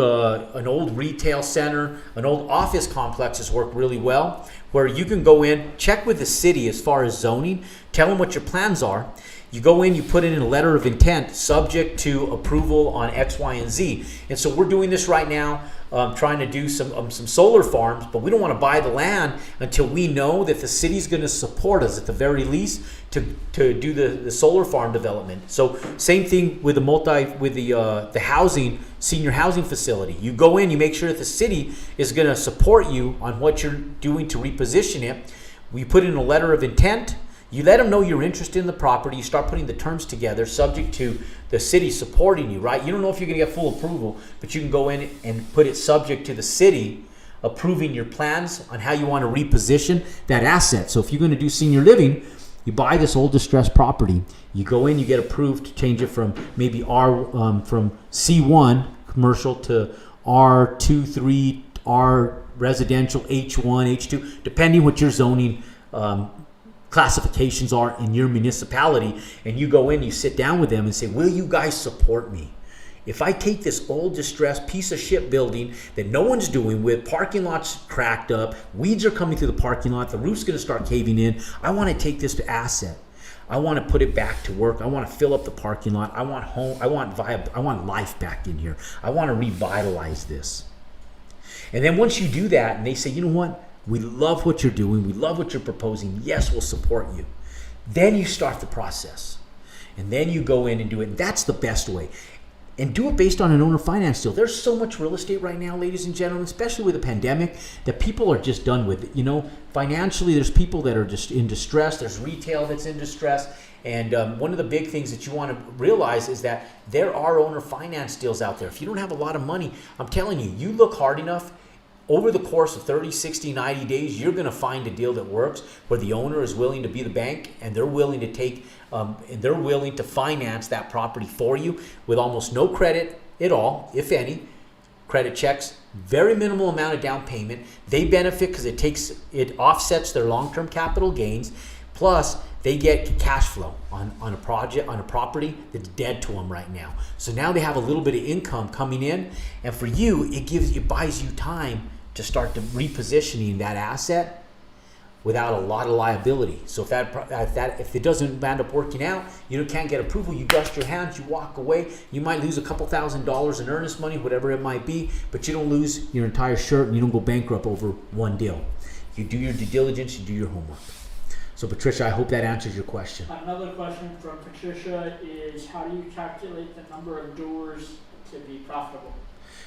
retail center, an old office complex has worked really well, where you can go in, check with the city as far as zoning, tell them what your plans are. You go in, you put in a letter of intent subject to approval on X, Y, and Z. And so we're doing this right now, trying to do some solar farms, but we don't want to buy the land until we know that the city's going to support us at the very least to do the solar farm development. So same thing with the housing, senior housing facility. You go in, you make sure that the city is going to support you on what you're doing to reposition it. We put in a letter of intent. You let them know you're interested in the property. You start putting the terms together subject to the city supporting you, right? You don't know if you're going to get full approval, but you can go in and put it subject to the city approving your plans on how you want to reposition that asset. So if you're going to do senior living, you buy this old distressed property. You go in, you get approved to change it from maybe from C1 commercial to R2, 3, R residential, H1, H2, depending what your zoning classifications are in your municipality. And you go in, you sit down with them and say, will you guys support me? If I take this old distressed piece of shit building that no one's doing with, parking lots cracked up, weeds are coming through the parking lot, the roof's going to start caving in. I want to take this to asset. I want to put it back to work. I want to fill up the parking lot. I want home. I want life back in here. I want to revitalize this. And then once you do that, and they say, you know what? We love what you're doing. We love what you're proposing. Yes, we'll support you. Then you start the process. And then you go in and do it. And that's the best way. And do it based on an owner finance deal. There's so much real estate right now, ladies and gentlemen, especially with the pandemic, that people are just done with it. You know, financially, there's people that are just in distress. There's retail that's in distress. And one of the big things that you want to realize is that there are owner finance deals out there. If you don't have a lot of money, I'm telling you, you look hard enough, over the course of 30, 60, 90 days, you're going to find a deal that works where the owner is willing to be the bank and they're willing to finance that property for you with almost no credit at all, if any. Credit checks, very minimal amount of down payment. They benefit because it offsets their long-term capital gains. Plus, they get cash flow on a property that's dead to them right now. So now they have a little bit of income coming in, and for you, it buys you time to start repositioning that asset without a lot of liability. So if it doesn't end up working out, you can't get approval, you dust your hands, you walk away. You might lose a couple $1,000s in earnest money, whatever it might be, but you don't lose your entire shirt and you don't go bankrupt over one deal. You do your due diligence, you do your homework. So Patricia, I hope that answers your question. Another question from Patricia is, how do you calculate the number of doors to be profitable?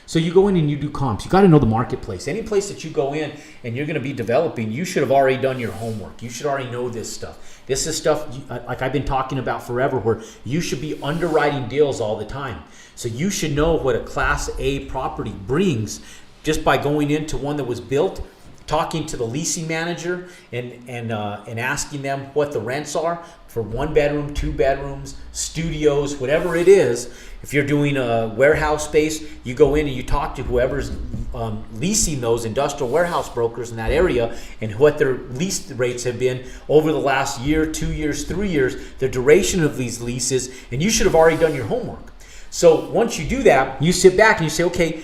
So you go in and you do comps. You got to know the marketplace. Any place that you go in and you're going to be developing, you should have already done your homework. You should already know this stuff. This is stuff like I've been talking about forever, where you should be underwriting deals all the time. So you should know what a Class A property brings just by going into one that was built, talking to the leasing manager and asking them what the rents are for 1 bedroom, 2 bedrooms, studios, whatever it is. If you're doing a warehouse space, you go in and you talk to whoever's leasing those industrial warehouse brokers in that area and what their lease rates have been over the last year, 2 years, 3 years, the duration of these leases, and you should have already done your homework. So once you do that, you sit back and you say, okay,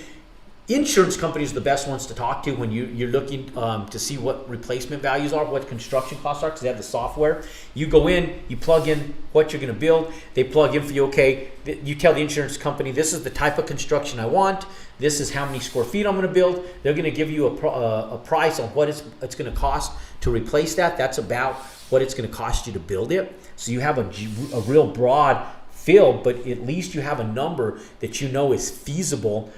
insurance companies are the best ones to talk to when you're looking to see what replacement values are, what construction costs are, because they have the software. You go in, you plug in what you're going to build. They plug in for you, okay, you tell the insurance company, this is the type of construction I want. This is how many square feet I'm going to build. They're going to give you a price on what it's going to cost to replace that. That's about what it's going to cost you to build it. So you have a real broad field, but at least you have a number that you know is feasible,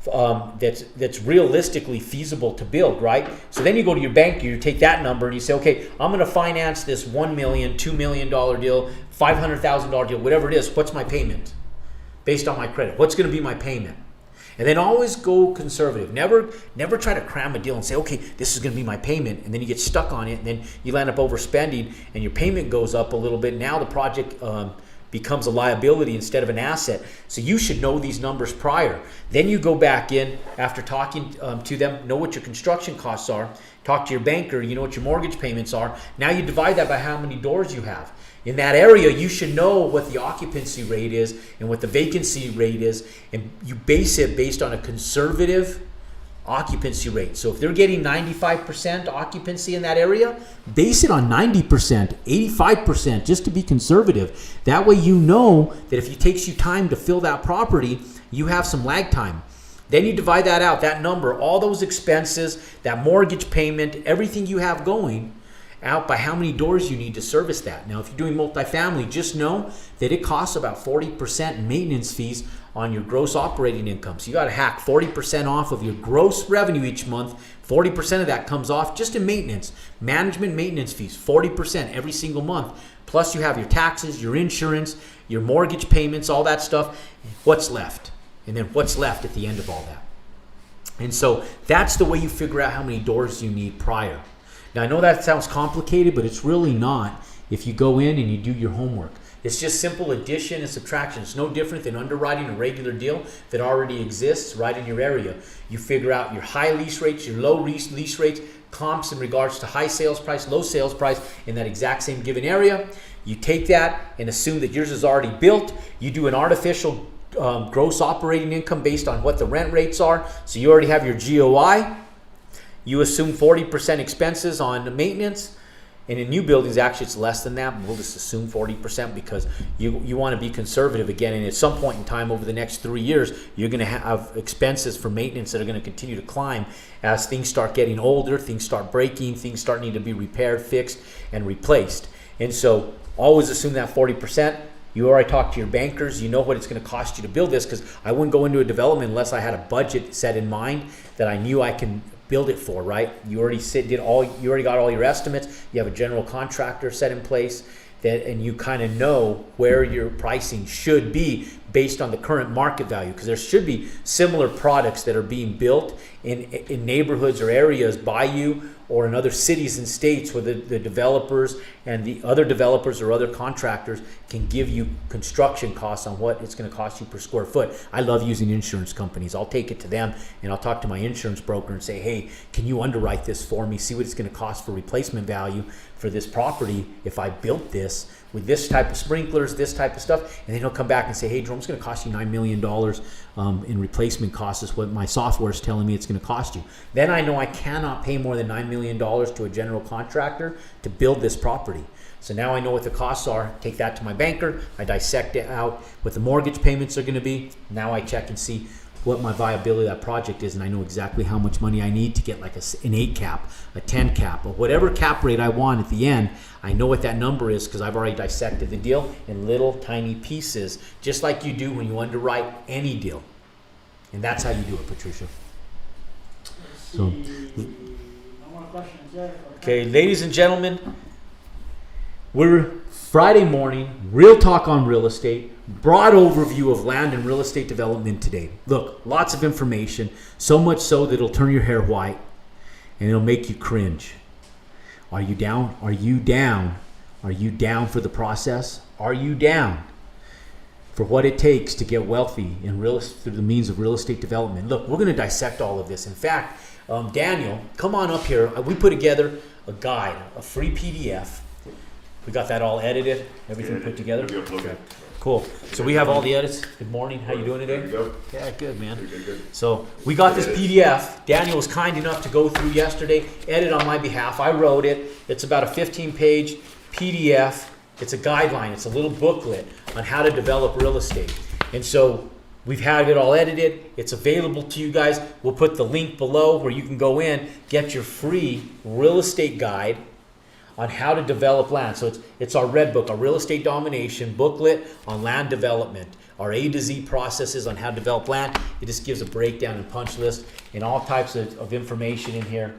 that's realistically feasible to build, right? So then you go to your bank, you take that number and you say, okay, I'm going to finance this $1 million, $2 million deal, $500,000 deal, whatever it is. What's my payment based on my credit? What's going to be my payment? And then always go conservative. Never try to cram a deal and say, okay, this is going to be my payment, and then you get stuck on it, and then you end up overspending, and your payment goes up a little bit. Now the project becomes a liability instead of an asset. So you should know these numbers prior. Then you go back in after talking to them, know what your construction costs are, talk to your banker, you know what your mortgage payments are. Now you divide that by how many doors you have. In that area, you should know what the occupancy rate is and what the vacancy rate is, and you base it based on a conservative occupancy rate. So if they're getting 95% occupancy in that area, base it on 90%, 85%, just to be conservative. That way you know that if it takes you time to fill that property, you have some lag time. Then you divide that out, that number, all those expenses, that mortgage payment, everything you have going, out by how many doors you need to service that. Now, if you're doing multifamily, just know that it costs about 40% in maintenance fees on your gross operating income. So you got to hack 40% off of your gross revenue each month. 40% of that comes off just in maintenance. Management maintenance fees, 40% every single month. Plus you have your taxes, your insurance, your mortgage payments, all that stuff. What's left? And then what's left at the end of all that? And so that's the way you figure out how many doors you need prior. Now, I know that sounds complicated, but it's really not if you go in and you do your homework. It's just simple addition and subtraction. It's no different than underwriting a regular deal that already exists right in your area. You figure out your high lease rates, your low lease rates, comps in regards to high sales price, low sales price in that exact same given area. You take that and assume that yours is already built. You do an artificial gross operating income based on what the rent rates are. So you already have your GOI. You assume 40% expenses on maintenance, and in new buildings, actually it's less than that, but we'll just assume 40% because you want to be conservative again, and at some point in time over the next 3 years, you're going to have expenses for maintenance that are going to continue to climb as things start getting older, things start breaking, things start needing to be repaired, fixed, and replaced. And so always assume that 40%. You already talked to your bankers. You know what it's going to cost you to build this, because I wouldn't go into a development unless I had a budget set in mind that I knew I can build it for, right? You already got all your estimates. You have a general contractor set in place, and you kind of know where your pricing should be based on the current market value, because there should be similar products that are being built in neighborhoods or areas by you or in other cities and states where the developers and the other developers or other contractors can give you construction costs on what it's going to cost you per square foot. I love using insurance companies. I'll take it to them and I'll talk to my insurance broker and say, hey, can you underwrite this for me? See what it's going to cost for replacement value for this property if I built this with this type of sprinklers, this type of stuff. And then he'll come back and say, hey, Jerome, it's going to cost you $9 million in replacement costs is what my software is telling me it's going to cost you. Then I know I cannot pay more than $9 million to a general contractor to build this property. So now I know what the costs are. Take that to my banker. I dissect it out what the mortgage payments are going to be. Now I check and see what my viability of that project is, and I know exactly how much money I need to get like an 8 cap, a 10 cap, or whatever cap rate I want at the end. I know what that number is because I've already dissected the deal in little tiny pieces, just like you do when you underwrite any deal. And that's how you do it, Patricia. So, no more questions there. Okay, ladies and gentlemen, we're Friday morning, real talk on real estate. Broad overview of land and real estate development today. Look, lots of information, so much so that it'll turn your hair white and it'll make you cringe. Are you down? Are you down? Are you down for the process? Are you down for what it takes to get wealthy through the means of real estate development? Look, we're going to dissect all of this. In fact, Daniel, come on up here. We put together a guide, a free PDF. We got that all edited, everything put together. Okay. Cool. So we have all the edits. Good morning. How you doing today? Yeah, good, man. Good. So we got this PDF. Daniel was kind enough to go through yesterday, edit on my behalf. I wrote it. It's about a 15-page PDF. It's a guideline. It's a little booklet on how to develop real estate. And so we've had it all edited. It's available to you guys. We'll put the link below where you can go in, get your free real estate guide on how to develop land. So it's our red book, our real estate domination booklet on land development, our A to Z processes on how to develop land. It just gives a breakdown and punch list and all types of information in here.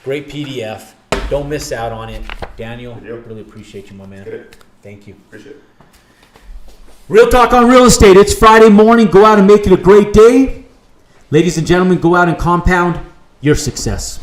Great PDF. Don't miss out on it. Daniel, really appreciate you, my man. Thank you. Appreciate it. Real talk on real estate. It's Friday morning. Go out and make it a great day. Ladies and gentlemen, go out and compound your success.